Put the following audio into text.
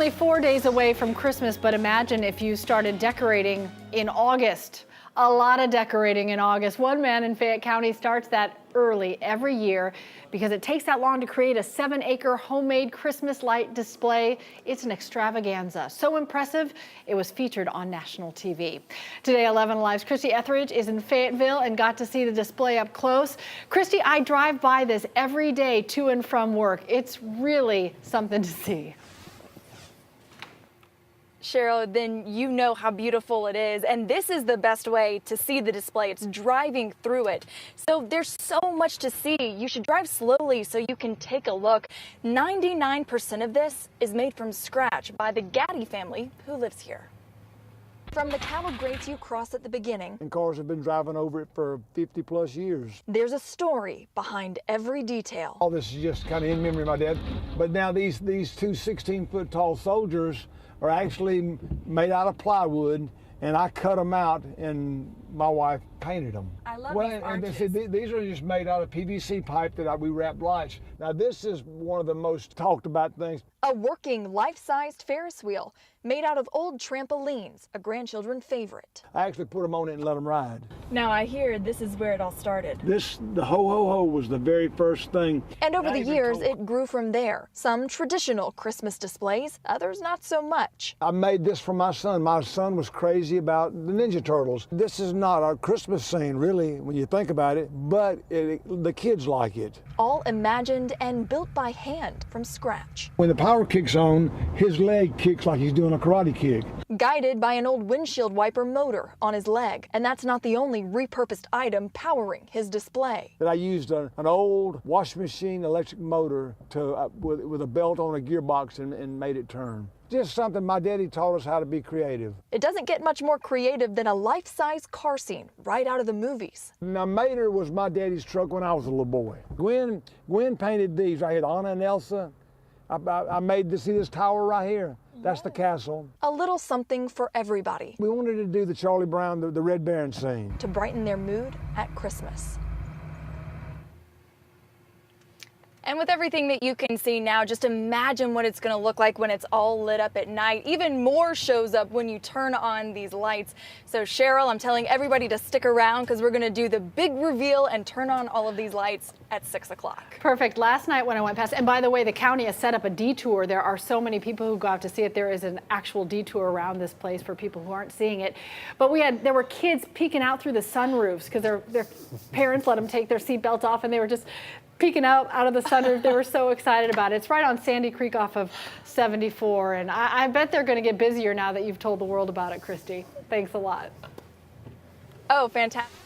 only 4 days away from Christmas, but imagine if you started decorating in August. A lot of decorating in August. One man in Fayette County starts that early every year because it takes that long to create a 7-acre homemade Christmas light display. It's an extravaganza. So impressive, it was featured on national TV. Today, 11 Alive's Christy Etheridge is in Fayetteville and got to see the display up close. Christy, I drive by this every day to and from work. It's really something to see. Cheryl, then you know how beautiful it is, and this is the best way to see the display. It's driving through it. So there's so much to see. You should drive slowly so you can take a look. 99% of this is made from scratch by the Gaddy family who lives here. From the cattle grates you cross at the beginning, and cars have been driving over it for 50 plus years. There's a story behind every detail. All this is just kind of in memory of my dad. But now these two 16-foot tall soldiers are actually made out of plywood, and I cut them out, and my wife painted them. I love these arches. These are just made out of PVC pipe that we wrap lights. Now this is one of the most talked about things. A working life-sized Ferris wheel made out of old trampolines, a grandchildren favorite. I actually put them on it and let them ride. Now I hear this is where it all started. The ho ho ho was the very first thing. And over the years, it grew from there. Some traditional Christmas displays, others not so much. I made this for my son. My son was crazy about the Ninja Turtles. This is not a Christmas scene, really, when you think about it, but the kids like it. All imagined and built by hand from scratch. When the power kicks on, his leg kicks like he's doing a karate kick. Guided by an old windshield wiper motor on his leg. And that's not the only repurposed item powering his display. That I used an old washing machine electric motor with a belt on a gearbox and made it turn. Just something my daddy taught us how to be creative. It doesn't get much more creative than a life-size car scene right out of the movies. Now Mater was my daddy's truck when I was a little boy. Gwen painted these right here, Anna and Elsa. I made this tower right here. That's the castle. A little something for everybody. We wanted to do the Charlie Brown, the Red Baron scene. To brighten their mood at Christmas. And with everything that you can see now, just imagine what it's going to look like when it's all lit up at night. Even more shows up when you turn on these lights. So Cheryl, I'm telling everybody to stick around because we're going to do the big reveal and turn on all of these lights at 6 o'clock. Perfect. Last night when I went past, and by the way, the county has set up a detour. There are so many people who go out to see it. There is an actual detour around this place for people who aren't seeing it. But there were kids peeking out through the sunroofs because their parents let them take their seatbelts off, and they were just peeking out of the sunroof. They were so excited about it. It's right on Sandy Creek off of 74, and I bet they're going to get busier now that you've told the world about it, Christy. Thanks a lot. Oh, fantastic.